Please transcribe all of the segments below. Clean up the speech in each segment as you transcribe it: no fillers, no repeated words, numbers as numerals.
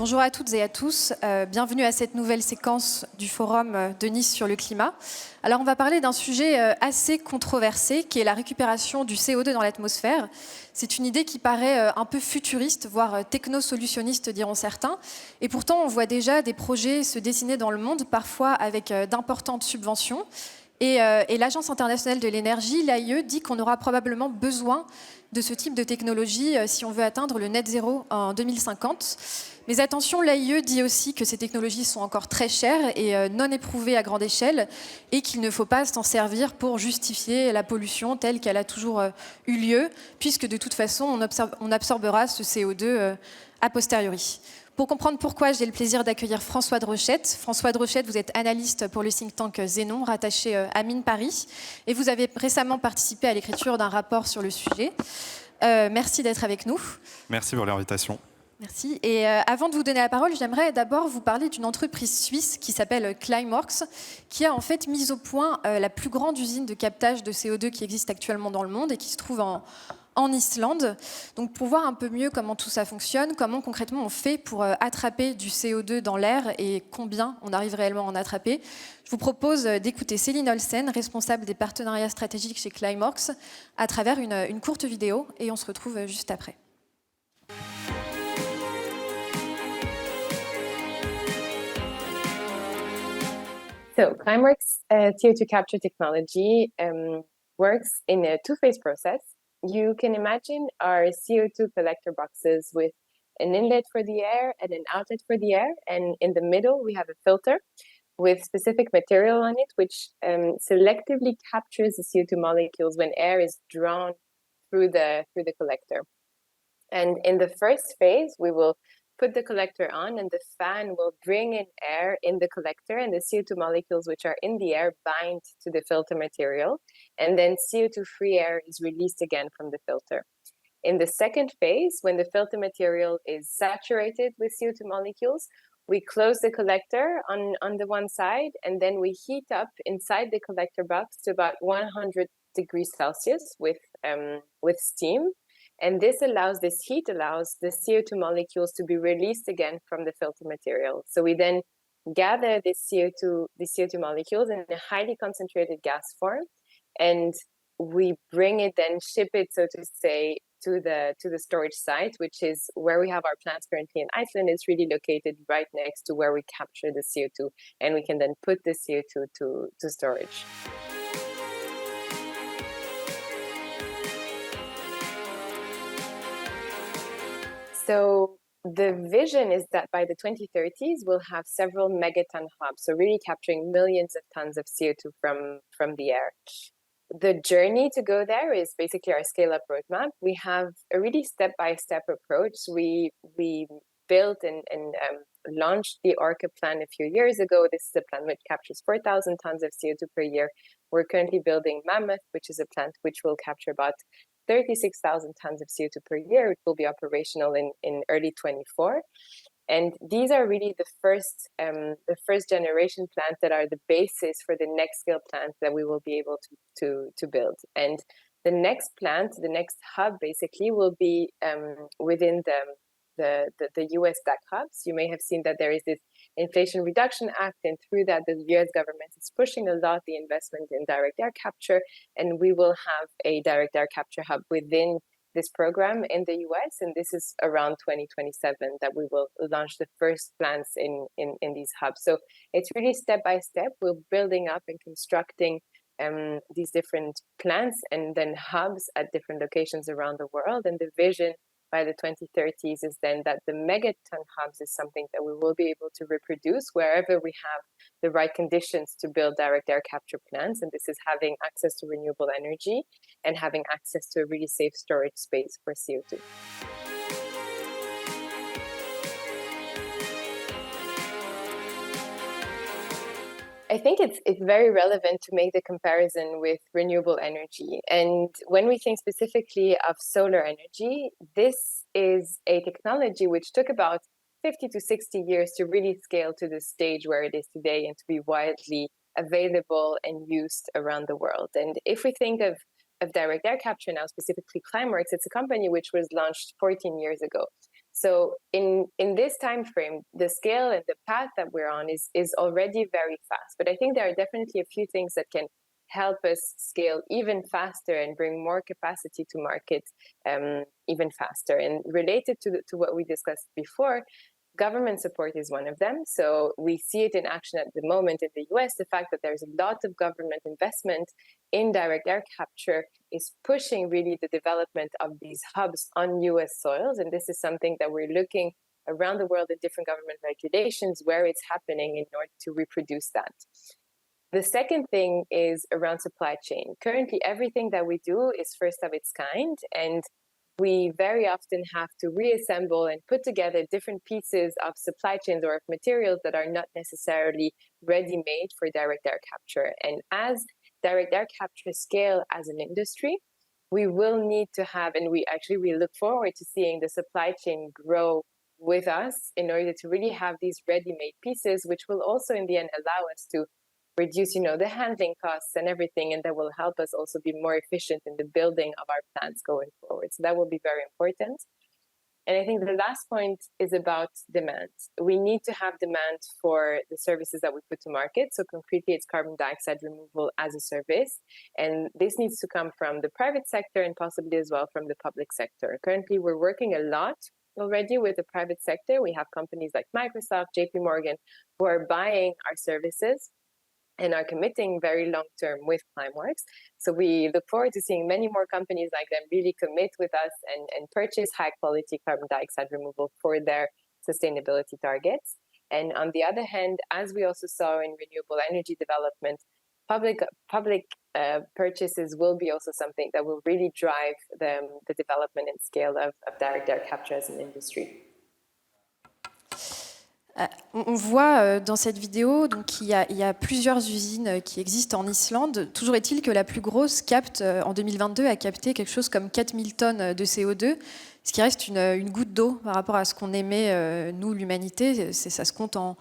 Bonjour à toutes et à tous, bienvenue à cette nouvelle séquence du forum de Nice sur le climat. Alors on va parler d'un sujet assez controversé qui est la récupération du CO2 dans l'atmosphère. C'est une idée qui paraît un peu futuriste, voire techno-solutionniste diront certains. Et pourtant on voit déjà des projets se dessiner dans le monde, parfois avec d'importantes subventions. Et l'Agence internationale de l'énergie, l'AIE, dit qu'on aura probablement besoin de ce type de technologie si on veut atteindre le net zéro en 2050. Mais attention, l'AIE dit aussi que ces technologies sont encore très chères et non éprouvées à grande échelle et qu'il ne faut pas s'en servir pour justifier la pollution telle qu'elle a toujours eu lieu, puisque de toute façon, on absorbera ce CO2 a posteriori. Pour comprendre pourquoi, j'ai le plaisir d'accueillir François de Rochette. François de Rochette, vous êtes analyste pour le think tank Zénon, rattaché à Mines Paris, et vous avez récemment participé à l'écriture d'un rapport sur le sujet. Merci d'être avec nous. Merci pour l'invitation. Merci. Et avant de vous donner la parole, j'aimerais d'abord vous parler d'une entreprise suisse qui s'appelle Climeworks, qui a en fait mis au point la plus grande usine de captage de CO2 qui existe actuellement dans le monde et qui se trouve en Islande. Donc pour voir un peu mieux comment tout ça fonctionne, comment concrètement on fait pour attraper du CO2 dans l'air et combien on arrive réellement à en attraper, je vous propose d'écouter Céline Olsen, responsable des partenariats stratégiques chez Climeworks, à travers une courte vidéo et on se retrouve juste après. So Climeworks CO2 capture technology works in a two-phase process. You can imagine our CO2 collector boxes with an inlet for the air and an outlet for the air. And in the middle, we have a filter with specific material on it, which selectively captures the CO2 molecules when air is drawn through the collector. And in the first phase, we will put the collector on and the fan will bring in air in the collector, and the CO2 molecules which are in the air bind to the filter material, and then CO2-free air is released again from the filter. In the second phase, when the filter material is saturated with CO2 molecules, we close the collector on the one side, and then we heat up inside the collector box to about 100 degrees Celsius with steam. And this heat allows the CO2 molecules to be released again from the filter material. So we then gather the CO2 molecules in a highly concentrated gas form, and we ship it, so to say, to the storage site, which is where we have our plants currently in Iceland. It's really located right next to where we capture the CO2, and we can then put the CO2 to storage. So the vision is that by the 2030s, we'll have several megaton hubs, so really capturing millions of tons of CO2 from the air. The journey to go there is basically our scale-up roadmap. We have a really step-by-step approach. We built and launched the Orca plan a few years ago. This is a plant which captures 4,000 tons of CO2 per year. We're currently building Mammoth, which is a plant which will capture about 36,000 tons of CO2 per year. It will be operational in early 24. And these are really the first generation plants that are the basis for the next scale plants that we will be able to build. And the next plant, the next hub, basically will be within the US DAC hubs. You may have seen that there is this Inflation Reduction Act, and through that, the US government is pushing a lot the investment in direct air capture, and we will have a direct air capture hub within this program in the US, and this is around 2027 that we will launch the first plants in these hubs. So it's really step by step. We're building up and constructing these different plants and then hubs at different locations around the world, and the vision by the 2030s is then that the megaton hubs is something that we will be able to reproduce wherever we have the right conditions to build direct air capture plants. And this is having access to renewable energy and having access to a really safe storage space for CO2. I think it's very relevant to make the comparison with renewable energy. And when we think specifically of solar energy, this is a technology which took about 50 to 60 years to really scale to the stage where it is today and to be widely available and used around the world. And if we think of direct air capture now, specifically Climeworks, it's a company which was launched 14 years ago. So in this time frame, the scale and the path that we're on is already very fast. But I think there are definitely a few things that can help us scale even faster and bring more capacity to market even faster. And related to what we discussed before, government support is one of them. So we see it in action at the moment in the US. The fact that there's a lot of government investment in direct air capture is pushing really the development of these hubs on US soils. And this is something that we're looking around the world in different government regulations where it's happening in order to reproduce that. The second thing is around supply chain. Currently, everything that we do is first of its kind, and we very often have to reassemble and put together different pieces of supply chains or of materials that are not necessarily ready-made for direct air capture. And as direct air capture scale as an industry, we will need to have, and we look forward to seeing the supply chain grow with us in order to really have these ready-made pieces, which will also in the end allow us to reduce, the handling costs and everything, and that will help us also be more efficient in the building of our plants going forward. So that will be very important. And I think the last point is about demand. We need to have demand for the services that we put to market. So concretely, it's carbon dioxide removal as a service. And this needs to come from the private sector and possibly as well from the public sector. Currently, we're working a lot already with the private sector. We have companies like Microsoft, JP Morgan, who are buying our services and are committing very long-term with Climeworks. So we look forward to seeing many more companies like them really commit with us and purchase high-quality carbon dioxide removal for their sustainability targets. And on the other hand, as we also saw in renewable energy development, public purchases will be also something that will really drive the development and scale of direct air capture as an industry. On voit dans cette vidéo qu'il y a plusieurs usines qui existent en Islande. Toujours est-il que la plus grosse capte, en 2022, a capté quelque chose comme 4000 tonnes de CO2, ce qui reste une goutte d'eau par rapport à ce qu'on émet, nous, l'humanité. Ça se compte en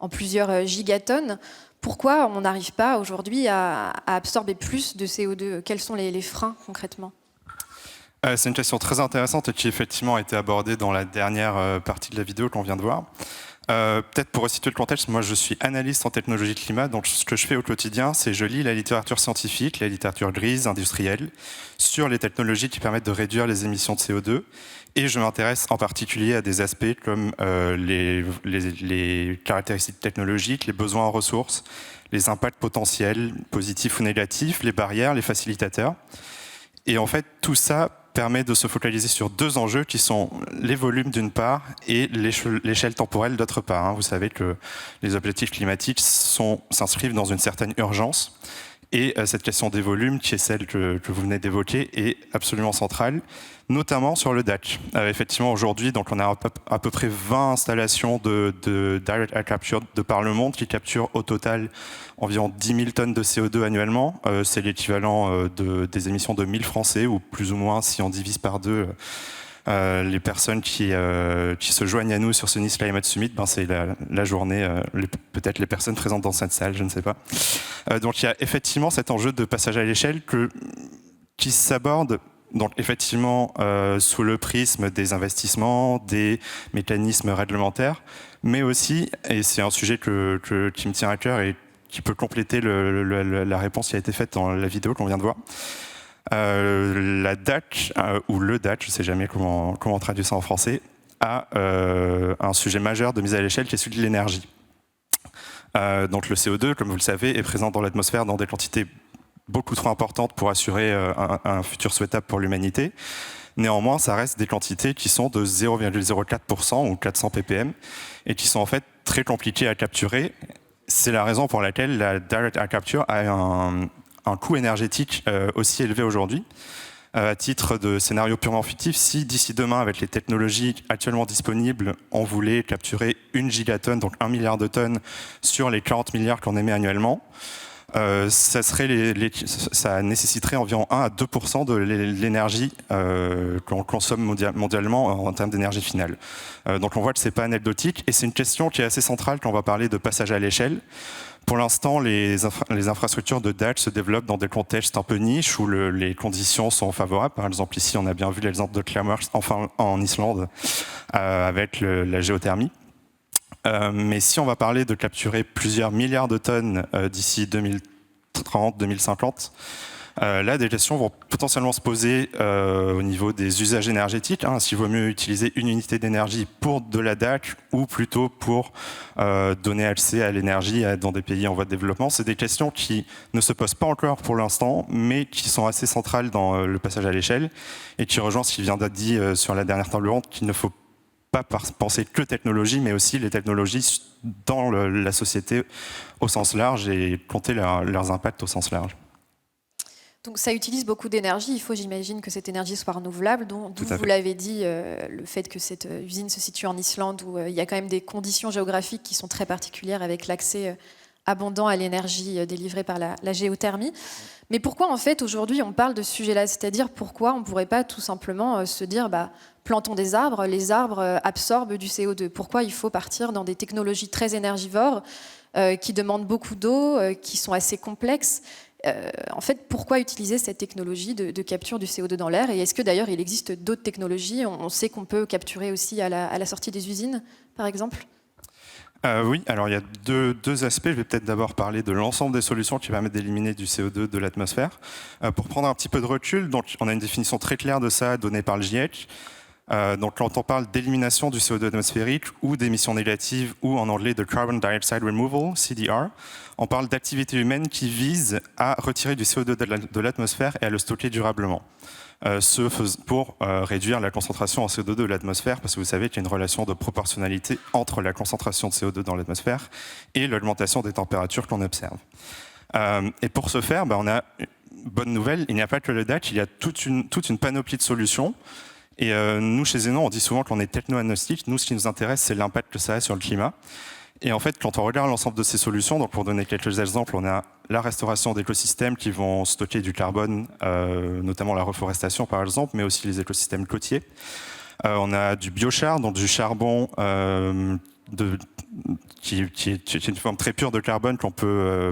plusieurs gigatonnes. Pourquoi on n'arrive pas aujourd'hui à absorber plus de CO2 ? Quels sont les freins concrètement ? C'est une question très intéressante qui effectivement a été abordée dans la dernière partie de la vidéo qu'on vient de voir. Peut-être pour resituer le contexte, moi je suis analyste en technologie de climat, donc ce que je fais au quotidien, c'est je lis la littérature scientifique, la littérature grise, industrielle, sur les technologies qui permettent de réduire les émissions de CO2, et je m'intéresse en particulier à des aspects comme les caractéristiques technologiques, les besoins en ressources, les impacts potentiels, positifs ou négatifs, les barrières, les facilitateurs. Et en fait, tout ça permet de se focaliser sur deux enjeux qui sont les volumes d'une part et l'échelle temporelle d'autre part. Vous savez que les objectifs climatiques s'inscrivent dans une certaine urgence et cette question des volumes, qui est celle que vous venez d'évoquer, est absolument centrale, notamment sur le DAC. Effectivement, aujourd'hui, donc on a à peu près 20 installations de direct air capture de par le monde qui capturent au total environ 10 000 tonnes de CO2 annuellement. C'est l'équivalent des émissions de 1000 Français, ou plus ou moins, si on divise par deux les personnes qui se joignent à nous sur ce Nice Climate Summit, c'est la journée, peut-être les personnes présentes dans cette salle, je ne sais pas. Donc il y a effectivement cet enjeu de passage à l'échelle qui s'aborde donc effectivement sous le prisme des investissements, des mécanismes réglementaires, mais aussi, et c'est un sujet qui me tient à cœur et qui peut compléter la réponse qui a été faite dans la vidéo qu'on vient de voir, la DAC, ou le DAC, je ne sais jamais comment on traduit ça en français, a un sujet majeur de mise à l'échelle qui est celui de l'énergie. Donc le CO2, comme vous le savez, est présent dans l'atmosphère dans des quantités beaucoup trop importantes pour assurer un futur souhaitable pour l'humanité. Néanmoins, ça reste des quantités qui sont de 0,04% ou 400 ppm et qui sont en fait très compliquées à capturer. C'est la raison pour laquelle la direct air capture a un coût énergétique aussi élevé aujourd'hui. À titre de scénario purement fictif, si d'ici demain, avec les technologies actuellement disponibles, on voulait capturer 1 gigatonne, donc 1 milliard de tonnes, sur les 40 milliards qu'on émet annuellement, ça nécessiterait environ 1 à 2% de l'énergie qu'on consomme mondialement en termes d'énergie finale. Donc on voit que ce n'est pas anecdotique, et c'est une question qui est assez centrale quand on va parler de passage à l'échelle. Pour l'instant, les infrastructures de DAC se développent dans des contextes un peu niches où les conditions sont favorables. Par exemple, ici, on a bien vu l'exemple de Climeworks en Islande, avec la géothermie. Mais si on va parler de capturer plusieurs milliards de tonnes d'ici 2030, 2050, là, des questions vont potentiellement se poser au niveau des usages énergétiques. S'il vaut mieux utiliser une unité d'énergie pour de la DAC ou plutôt pour donner accès à l'énergie dans des pays en voie de développement. C'est des questions qui ne se posent pas encore pour l'instant, mais qui sont assez centrales dans le passage à l'échelle et qui rejoignent ce qui vient d'être dit sur la dernière table ronde, qu'il ne faut pas penser que technologie, mais aussi les technologies dans la société au sens large et compter leurs impacts au sens large. Donc ça utilise beaucoup d'énergie. Il faut, j'imagine, que cette énergie soit renouvelable. D'où vous l'avez dit, le fait que cette usine se situe en Islande, où il y a quand même des conditions géographiques qui sont très particulières avec l'accès abondant à l'énergie délivrée par la géothermie. Mais pourquoi, en fait, aujourd'hui, on parle de ce sujet-là? C'est-à-dire, pourquoi on ne pourrait pas tout simplement se dire plantons des arbres, les arbres absorbent du CO2. Pourquoi il faut partir dans des technologies très énergivores qui demandent beaucoup d'eau, qui sont assez complexes? En fait, pourquoi utiliser cette technologie de capture du CO2 dans l'air? Et est-ce que d'ailleurs il existe d'autres technologies? On sait qu'on peut capturer aussi à la sortie des usines, par exemple? Oui, alors il y a deux aspects. Je vais peut-être d'abord parler de l'ensemble des solutions qui permettent d'éliminer du CO2 de l'atmosphère. Pour prendre un petit peu de recul, donc, on a une définition très claire de ça donnée par le GIEC. Donc quand on parle d'élimination du CO2 atmosphérique ou d'émissions négatives ou en anglais de Carbon Dioxide Removal, CDR, on parle d'activités humaines qui visent à retirer du CO2 de l'atmosphère et à le stocker durablement. Pour réduire la concentration en CO2 de l'atmosphère, parce que vous savez qu'il y a une relation de proportionnalité entre la concentration de CO2 dans l'atmosphère et l'augmentation des températures qu'on observe. Et pour ce faire, on a une bonne nouvelle, il n'y a pas que le DAC, il y a toute une panoplie de solutions. Et nous, chez Zenon, on dit souvent qu'on est techno-agnostique. Nous, ce qui nous intéresse, c'est l'impact que ça a sur le climat. Et en fait, quand on regarde l'ensemble de ces solutions, donc pour donner quelques exemples, on a la restauration d'écosystèmes qui vont stocker du carbone, notamment la reforestation par exemple, mais aussi les écosystèmes côtiers. On a du biochar, donc du charbon qui est une forme très pure de carbone qu'on peut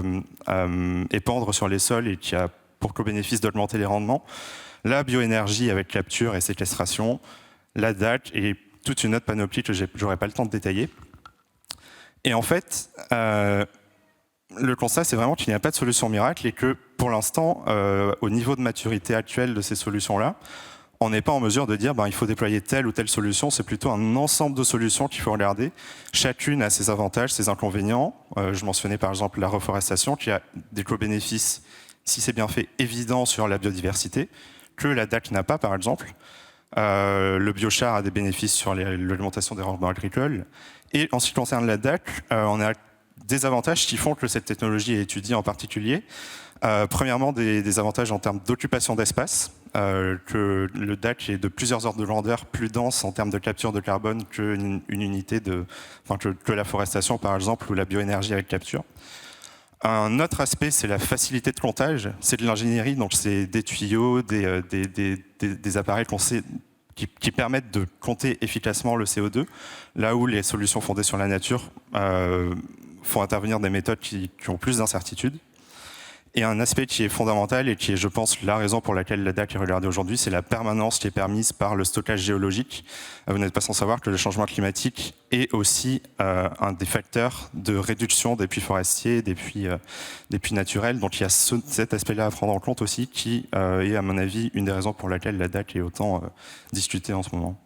épandre sur les sols et qui a pour bénéfice d'augmenter les rendements. La bioénergie avec capture et séquestration, la DAC et toute une autre panoplie que je n'aurai pas le temps de détailler. Et en fait, le constat, c'est vraiment qu'il n'y a pas de solution miracle et que pour l'instant, au niveau de maturité actuelle de ces solutions-là, on n'est pas en mesure de dire il faut déployer telle ou telle solution. C'est plutôt un ensemble de solutions qu'il faut regarder. Chacune a ses avantages, ses inconvénients. Je mentionnais par exemple la reforestation qui a des co-bénéfices, si c'est bien fait, évidents sur la biodiversité, que la DAC n'a pas, par exemple. Le biochar a des bénéfices sur l'augmentation des rendements agricoles. Et en ce qui concerne la DAC, on a des avantages qui font que cette technologie est étudiée en particulier. Premièrement, des avantages en termes d'occupation d'espace, que le DAC est de plusieurs ordres de grandeur plus dense en termes de capture de carbone qu'une unité que la forestation, par exemple, ou la bioénergie avec capture. Un autre aspect, c'est la facilité de comptage. C'est de l'ingénierie, donc c'est des tuyaux, des appareils qui permettent de compter efficacement le CO2, là où les solutions fondées sur la nature font intervenir des méthodes qui ont plus d'incertitudes. Et un aspect qui est fondamental et qui est, je pense, la raison pour laquelle la DAC est regardée aujourd'hui, c'est la permanence qui est permise par le stockage géologique. Vous n'êtes pas sans savoir que le changement climatique est aussi un des facteurs de réduction des puits forestiers, des puits naturels. Donc il y a cet aspect-là à prendre en compte aussi, qui est, à mon avis, une des raisons pour laquelle la DAC est autant discutée en ce moment.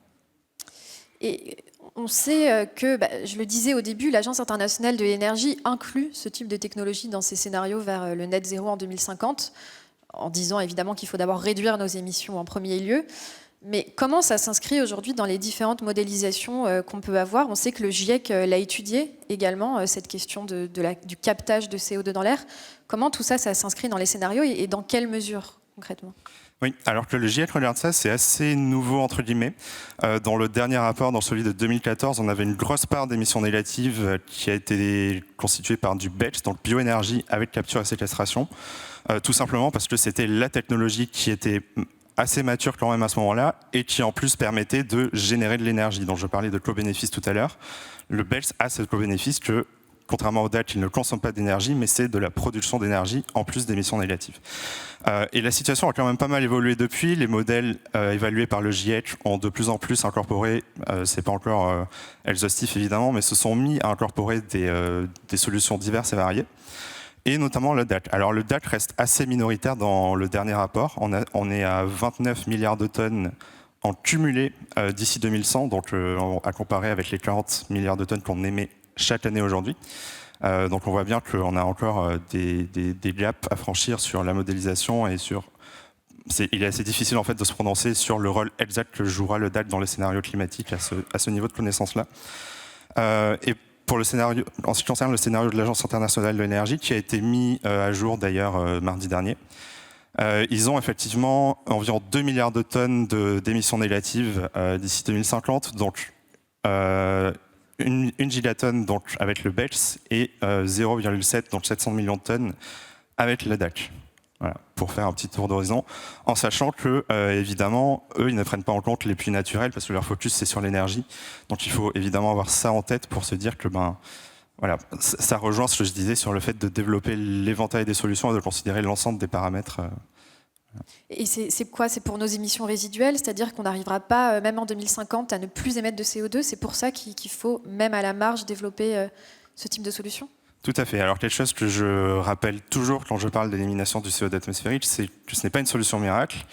Et on sait que, je le disais au début, l'Agence internationale de l'énergie inclut ce type de technologie dans ses scénarios vers le net zéro en 2050, en disant évidemment qu'il faut d'abord réduire nos émissions en premier lieu. Mais comment ça s'inscrit aujourd'hui dans les différentes modélisations qu'on peut avoir? On sait que le GIEC l'a étudié également, cette question du captage de CO2 dans l'air. Comment tout ça, ça s'inscrit dans les scénarios et dans quelle mesure concrètement? Oui, alors que le GIEC regarde ça, c'est assez nouveau, entre guillemets. Dans le dernier rapport, dans celui de 2014, on avait une grosse part d'émissions négatives qui a été constituée par du BECCS, donc bioénergie avec capture et séquestration, tout simplement parce que c'était la technologie qui était assez mature quand même à ce moment-là et qui en plus permettait de générer de l'énergie. Donc je parlais de co-bénéfice tout à l'heure. Le BECCS a ce co-bénéfice que contrairement aux DAC, ils ne consomment pas d'énergie, mais c'est de la production d'énergie en plus d'émissions négatives. Et la situation a quand même pas mal évolué depuis. Les modèles évalués par le GIEC ont de plus en plus incorporé, c'est pas encore exhaustif évidemment, mais se sont mis à incorporer des solutions diverses et variées, et notamment le DAC. Alors le DAC reste assez minoritaire dans le dernier rapport. On est à 29 milliards de tonnes en cumulé d'ici 2100, donc à comparer avec les 40 milliards de tonnes qu'on émet chaque année aujourd'hui. Donc on voit bien qu'on a encore des gaps à franchir sur la modélisation et sur... Il est assez difficile en fait de se prononcer sur le rôle exact que jouera le DAC dans les scénarios climatiques à ce niveau de connaissance-là. Et pour le scénario, en ce qui concerne le scénario de l'Agence internationale de l'énergie, qui a été mis à jour d'ailleurs mardi dernier, ils ont effectivement environ 2 milliards de tonnes d'émissions négatives d'ici 2050, donc une gigatonne donc, avec le BEPS et 0,7, donc 700 millions de tonnes avec le DAC. Voilà, pour faire un petit tour d'horizon, en sachant que, évidemment, eux, ils ne prennent pas en compte les puits naturels parce que leur focus, c'est sur l'énergie. Donc il faut évidemment avoir ça en tête pour se dire que voilà, ça rejoint ce que je disais sur le fait de développer l'éventail des solutions et de considérer l'ensemble des paramètres. Et c'est quoi? C'est pour nos émissions résiduelles, c'est-à-dire qu'on n'arrivera pas, même en 2050, à ne plus émettre de CO2. C'est pour ça qu'il faut, même à la marge, développer ce type de solution? Tout à fait. Alors quelque chose que je rappelle toujours quand je parle d'élimination du CO2 atmosphérique, c'est que ce n'est pas une solution miracle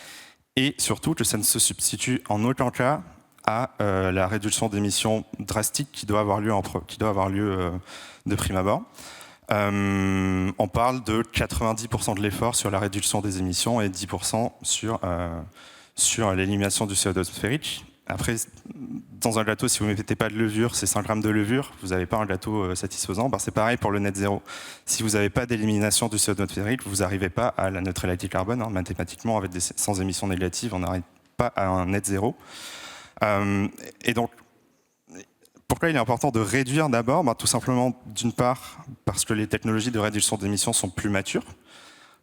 et surtout que ça ne se substitue en aucun cas à la réduction d'émissions drastique qui doit avoir lieu de prime abord. On parle de 90% de l'effort sur la réduction des émissions et 10% sur l'élimination du CO2 atmosphérique. Après, dans un gâteau, si vous ne mettez pas de levure, c'est 5 grammes de levure, vous n'avez pas un gâteau satisfaisant. C'est pareil pour le net zéro. Si vous n'avez pas d'élimination du CO2 atmosphérique, vous n'arrivez pas à la neutralité carbone. Mathématiquement, avec sans émissions négatives, on n'arrive pas à un net zéro. Et donc, pourquoi il est important de réduire d'abord? Tout simplement, d'une part, parce que les technologies de réduction d'émissions sont plus matures.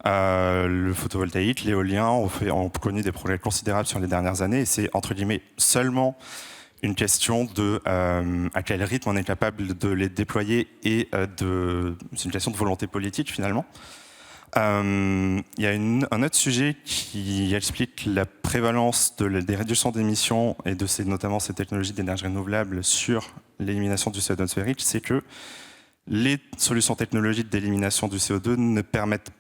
Le photovoltaïque, l'éolien ont connu des progrès considérables sur les dernières années et c'est entre guillemets seulement une question de à quel rythme on est capable de les déployer et c'est une question de volonté politique finalement. Il y a un autre sujet qui explique la prévalence des réductions d'émissions et notamment ces technologies d'énergie renouvelable sur l'élimination du CO2 atmosphérique, c'est que les solutions technologiques d'élimination du CO2 ne permettent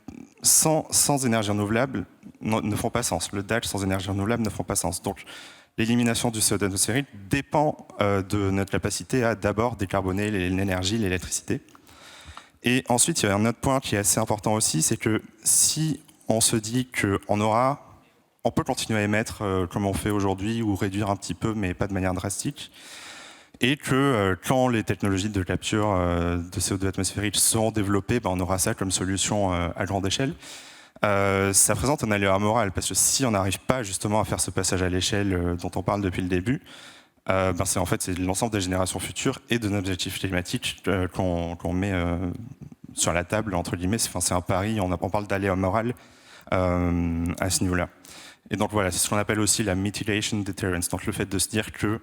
sans énergie renouvelable ne font pas sens. Le DAC sans énergie renouvelable ne font pas sens. Donc l'élimination du CO2 atmosphérique dépend de notre capacité à d'abord décarboner l'énergie, l'électricité. Et ensuite, il y a un autre point qui est assez important aussi, c'est que si on se dit qu'on peut continuer à émettre comme on fait aujourd'hui ou réduire un petit peu, mais pas de manière drastique, et que quand les technologies de capture de CO2 atmosphérique seront développées, on aura ça comme solution à grande échelle. Ça présente un aléa moral, parce que si on n'arrive pas justement à faire ce passage à l'échelle dont on parle depuis le début, c'est l'ensemble des générations futures et de nos objectifs climatiques qu'on met sur la table, entre guillemets. C'est un pari, on parle d'aléa moral à ce niveau-là. Et donc voilà, c'est ce qu'on appelle aussi la mitigation deterrence, donc le fait de se dire que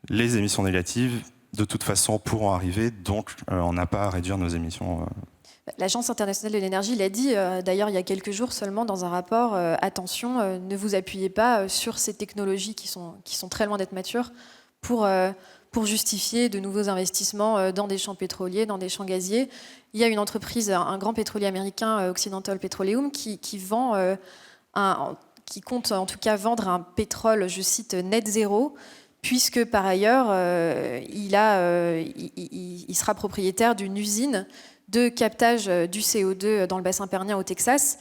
les émissions négatives, de toute façon, pourront arriver, donc on n'a pas à réduire nos émissions. L'Agence internationale de l'énergie l'a dit, d'ailleurs, il y a quelques jours seulement, dans un rapport, attention, ne vous appuyez pas sur ces technologies qui sont très loin d'être matures pour justifier de nouveaux investissements dans des champs pétroliers, dans des champs gaziers. Il y a une entreprise, un grand pétrolier américain, Occidental Petroleum, qui compte en tout cas vendre un pétrole, je cite, net zéro, puisque par ailleurs, il sera propriétaire d'une usine de captage du CO2 dans le bassin Permien au Texas.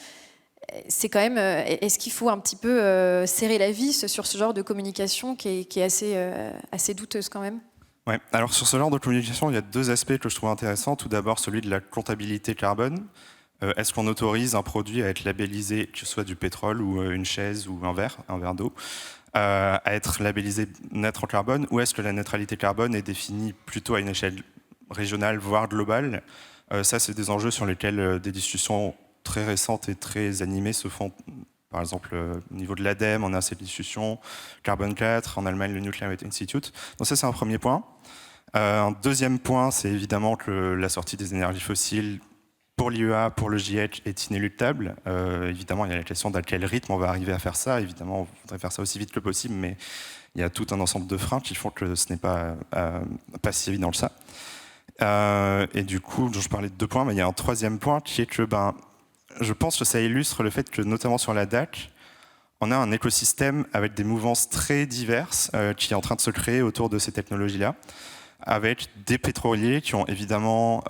C'est quand même, est-ce qu'il faut un petit peu serrer la vis sur ce genre de communication qui est assez douteuse quand même? Ouais. Alors sur ce genre de communication, il y a deux aspects que je trouve intéressants. Tout d'abord, celui de la comptabilité carbone. Est-ce qu'on autorise un produit à être labellisé, que ce soit du pétrole ou une chaise ou un verre d'eau, à être labellisé neutre en carbone, ou est-ce que la neutralité carbone est définie plutôt à une échelle régionale, voire globale? Ça, c'est des enjeux sur lesquels des discussions très récentes et très animées se font. Par exemple, au niveau de l'ADEME, on a cette discussion, Carbone 4, en Allemagne, le Nuclear Institute. Donc ça, c'est un premier point. Un deuxième point, c'est évidemment que la sortie des énergies fossiles pour l'IEA, pour le GIEC, est inéluctable. Évidemment, il y a la question d'à quel rythme on va arriver à faire ça. Évidemment, on voudrait faire ça aussi vite que possible, mais il y a tout un ensemble de freins qui font que ce n'est pas si évident que ça. Et du coup, je parlais de 2 points, mais il y a un troisième point qui est que je pense que ça illustre le fait que, notamment sur la DAC, on a un écosystème avec des mouvances très diverses qui est en train de se créer autour de ces technologies-là, avec des pétroliers qui ont évidemment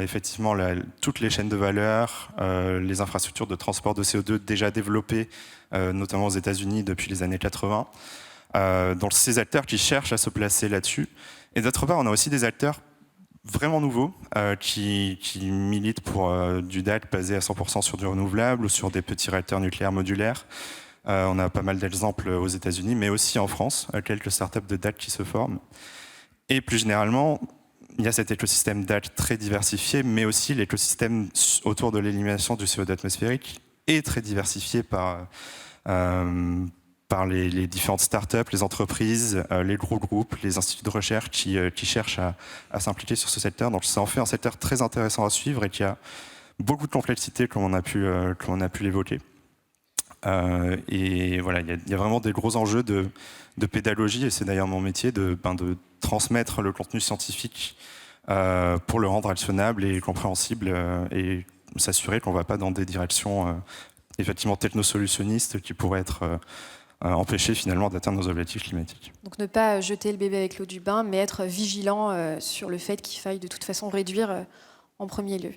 effectivement toutes les chaînes de valeur, les infrastructures de transport de CO2 déjà développées, notamment aux États-Unis depuis les années 80, donc ces acteurs qui cherchent à se placer là-dessus. Et d'autre part, on a aussi des acteurs vraiment nouveaux qui militent pour du DAC basé à 100% sur du renouvelable ou sur des petits réacteurs nucléaires modulaires. On a pas mal d'exemples aux États-Unis, mais aussi en France, quelques startups de DAC qui se forment. Et plus généralement, il y a cet écosystème DAC très diversifié, mais aussi l'écosystème autour de l'élimination du CO2 atmosphérique est très diversifié par les différentes startups, les entreprises, les gros groupes, les instituts de recherche qui cherchent à s'impliquer sur ce secteur. Donc ça en fait un secteur très intéressant à suivre et qui a beaucoup de complexité, comme on a pu l'évoquer. Et voilà, il y a vraiment des gros enjeux de pédagogie, et c'est d'ailleurs mon métier de transmettre le contenu scientifique pour le rendre actionnable et compréhensible et s'assurer qu'on ne va pas dans des directions effectivement technosolutionnistes qui pourraient empêcher finalement d'atteindre nos objectifs climatiques. Donc ne pas jeter le bébé avec l'eau du bain, mais être vigilant sur le fait qu'il faille de toute façon réduire en premier lieu.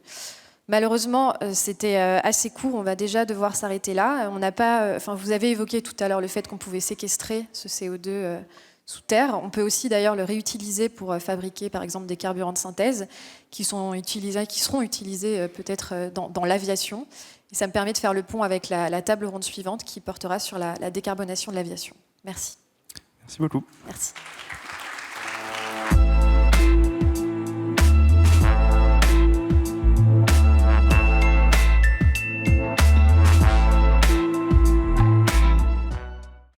Malheureusement, c'était assez court, on va déjà devoir s'arrêter là. On n'a pas, vous avez évoqué tout à l'heure le fait qu'on pouvait séquestrer ce CO2 sous terre. On peut aussi d'ailleurs le réutiliser pour fabriquer par exemple des carburants de synthèse qui seront utilisés peut-être dans l'aviation. Et ça me permet de faire le pont avec la table ronde suivante qui portera sur la décarbonation de l'aviation. Merci. Merci beaucoup. Merci.